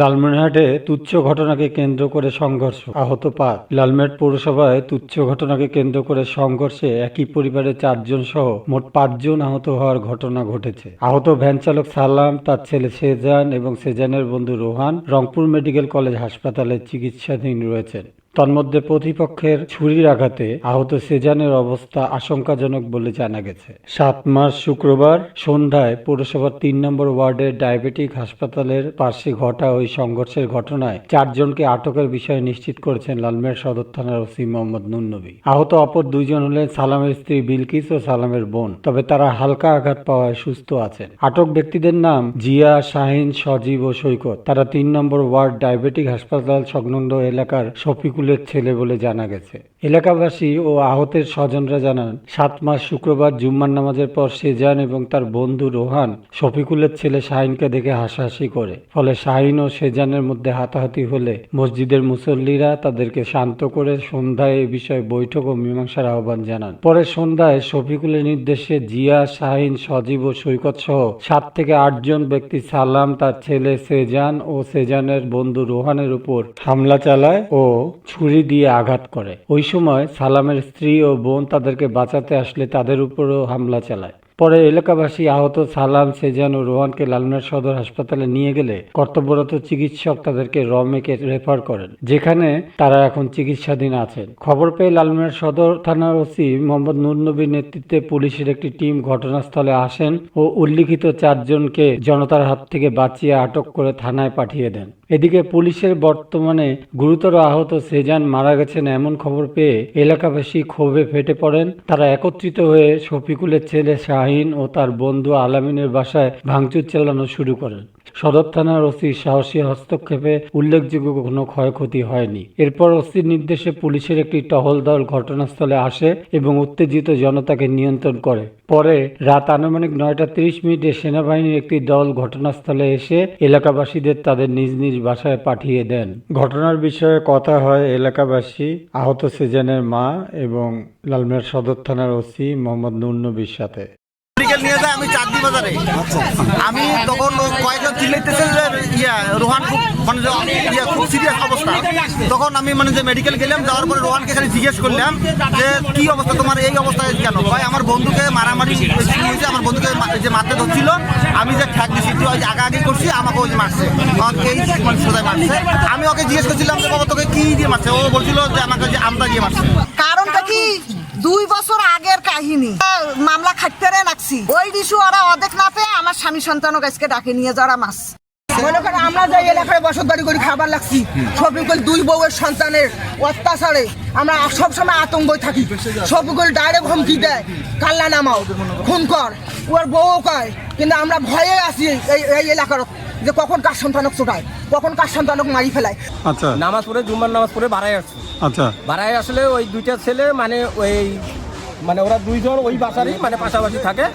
লালমনিরহাটে তুচ্ছ ঘটনাকে কেন্দ্র করে সংঘর্ষ, আহত ৫। লালমনিরহাট পৌরসভায় তুচ্ছ ঘটনাকে কেন্দ্র করে সংঘর্ষে একই পরিবারের ৪ জন সহ মোট ৫ জন আহত হওয়ার ঘটনা ঘটেছে। আহত ভ্যান চালক সালাম, তার ছেলে সেজান এবং সেজানের বন্ধু রোহান রংপুর মেডিকেল কলেজ হাসপাতালে চিকিৎসাধীন রয়েছেন। তন্মধ্যে প্রতিপক্ষের ছুরির আঘাতে আহত সেজানের অবস্থা আশঙ্কাজনক বলে জানা গেছে। ৭ মার্চ শুক্রবার সন্ধ্যায় পৌরসভার ৩ নম্বর ওয়ার্ডের ডায়াবেটিক হাসপাতালের পাশে ঘটা ওই সংঘর্ষের ঘটনায় ৪ জনকে আটকের বিষয়ে নিশ্চিত করেছেন লালমনিরহাট সদর থানার ওসি মোহাম্মদ নুর নবী। আহত অপর ২ জন হলেন সালামের স্ত্রী বিলকিস ও সালামের বোন, তবে তারা হালকা আঘাত পাওয়ায় সুস্থ আছেন। আটক ব্যক্তিদের নাম জিয়া, শাহিন, সজীব ও সৈকত। তারা ৩ নম্বর ওয়ার্ড ডায়াবেটিক হাসপাতাল সংলগ্ন এলাকার শফিকুলের ছেলে বলে জানা গেছে। এলাকাবাসী ও আহতের স্বজনরা জানান, ৭ মার্চ শুক্রবার জুম্মার নামাজের পর সেজান এবং তার বন্ধু রোহান শফিকুলের ছেলে শাহিনকে দেখে হাসাহাসি করে। ফলে শাহিন ও সেজানের মধ্যে হাতাহাতি হলে মসজিদের মুসল্লিরা তাদেরকে শান্ত করে সন্ধ্যায় এ বিষয়ে বৈঠক ও মীমাংসার আহ্বান জানান। পরে সন্ধ্যায় শফিকুলের নির্দেশে জিয়া, শাহিন, সজীব ও সৈকত সহ ৭ থেকে ৮ জন ব্যক্তি সালাম, তার ছেলে সেজান ও সেজানের বন্ধু রোহানের উপর হামলা চালায় ও ছুরি দিয়ে আঘাত করে। ওই সময় সালামের স্ত্রী ও বোন তাদেরকে বাঁচাতে আসলে তাদের উপরও হামলা চালায়। পরে এলাকাবাসী আহত সালাম, সেজান ও রোহানকে লালমনিরহাট সদর হাসপাতালে নিয়ে গেলে কর্তব্যরত চিকিৎসক তাদেরকে রমেকে রেফার করেন, যেখানে তারা এখন চিকিৎসাধীন আছেন। খবর পেয়ে লালমনিরহাট সদর থানার ওসি মোহাম্মদ নুর নবীর নেতৃত্বে পুলিশের একটি টিম ঘটনাস্থলে আসেন ও উল্লিখিত ৪ জনকে জনতার হাত থেকে বাঁচিয়ে আটক করে থানায় পাঠিয়ে দেন। এদিকে পুলিশের বর্তমানে গুরুতর আহত সেজান মারা গেছেন এমন খবর পেয়ে এলাকাবাসী ক্ষোভে ফেটে পড়েন। তারা একত্রিত হয়ে শফিকুলের ছেলে শাহিন ও তার বন্ধু আলামিনের বাসায় ভাঙচুর চালানো শুরু করেন। সদর থানার ওসির সাহসী হস্তক্ষেপে উল্লেখযোগ্য কোনো ক্ষয়ক্ষতি হয়নি। এরপর ওসির নির্দেশে পুলিশের একটি টহল দল ঘটনাস্থলে আসে এবং উত্তেজিত জনতাকে নিয়ন্ত্রণ করে। পরে রাত আনুমানিক ৯টা ৩০ সেনাবাহিনীর একটি দল ঘটনাস্থলে এসে এলাকাবাসীদের তাদের নিজ নিজ বাসায় পাঠিয়ে দেন। ঘটনার বিষয়ে কথা হয় এলাকাবাসী, আহত সেজানের মা এবং লালমনিরহাট সদর থানার ওসি মোহাম্মদ নুর নবীর সাথে। নিয়ে যায় আমি চাঁদনি বাজারে। আমি তখন কয়েকজন চিল্লাইতেছে যে রোহান খুব খুব সিরিয়াস অবস্থা। তখন আমি যে মেডিকেল গেলাম, যাওয়ার পরে রোহানকে খালি জিজ্ঞেস করলাম যে কি অবস্থা তোমার, এই অবস্থায় কেন? ভাই আমার বন্ধুকে মারামারি হয়েছে, আমার বন্ধুকে যে মারতে ধরছিল, আমি যে ঠ্যাক দিচ্ছি একটু আগে করছি, আমাকে ওই মারছে, আমাকে এই সোজায় মারছে। আমি ওকে জিজ্ঞেস করছিলাম যে বাবা তোকে কি দিয়ে মারছে? ও বলছিল যে আমাকে যে আমটা দিয়ে মারছে। কারণটা কি? 2 বছর আগের কাহিনী, মামলা খাটতে রাখছি। ওই ইস্যু ওরা অদেখ না পেয়ে আমার স্বামী সন্তান গাছকে ডাকে নিয়ে যাওয়া মাছ। মনে করেন আমরা যে এলাকায় বসত বাড়ি করি খাবার লাগছি, শফিকুল 2 বউয়ের সন্তানের অত্যাচারে আমরা সবসময় আতঙ্কই থাকি। শফিকুল ডাইরেক্ট হুমকি দেয়, কাল্লা নামাও, খুন কর, ওর বউ কয়। কিন্তু আমরা ভয়ে আছি এই এলাকার যে কখন কার সন্তানক ছোটায়, কখন কার সন্তানক মারি ফেলায়। আচ্ছা, নামাজ পড়ে জুম্মার নামাজ পড়ে বাড়ায় আসছে। আচ্ছা, বাড়ায় আসলে ওই 2টা ছেলে ওরা 2 জন ওই বাসারই পাশাপাশি থাকে।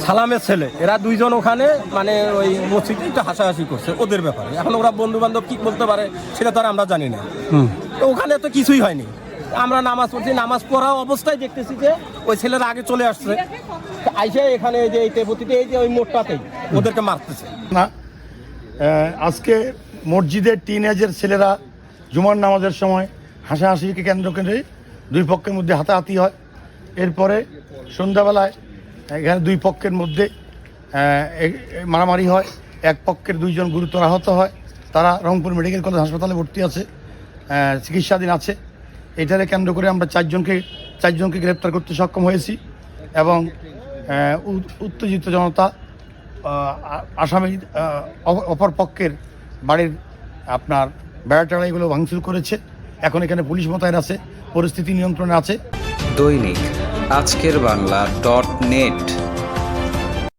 সালামের ছেলে এরা 2 জন ওখানে ওই মসজিদে একটু হাসাহাসি করছে ওদের ব্যাপারে। এখন ওরা বন্ধু বান্ধব কি বলতে পারে সেটা তো আর আমরা জানি না। তো ওখানে তো কিছুই হয়নি। আমরা নামাজ পড়ছি, নামাজ পড়া অবস্থায় দেখতেছি যে ওই ছেলেরা আগে চলে আসছে, আইসে এখানে যে এই তেপতিতে এই যে ওই মোড়টাতেই ওদেরকে মারতেছে না। আজকে মসজিদের টিনেজের ছেলেরা জুমার নামাজের সময় হাসাহাসিকে কেন্দ্র করে 2 পক্ষের মধ্যে হাতাহাতি হয়। এরপরে সন্ধ্যাবেলায় এখানে 2 পক্ষের মধ্যে মারামারি হয়। এক পক্ষের 2 জন গুরুতর আহত হয়। তারা রংপুর মেডিকেল কলেজ হাসপাতালে ভর্তি আছে, চিকিৎসাধীন আছে। এটাকে কেন্দ্র করে আমরা 4 জনকে গ্রেপ্তার করতে সক্ষম হয়েছি এবং উত্তেজিত জনতা আসামি অপর পক্ষের বাড়ির বেড়াটাড়া এগুলো ভাঙচুর করেছে। এখন এখানে পুলিশ মোতায়েন আছে, পরিস্থিতি নিয়ন্ত্রণে আছে। দৈনিক আজকের বাংলা .net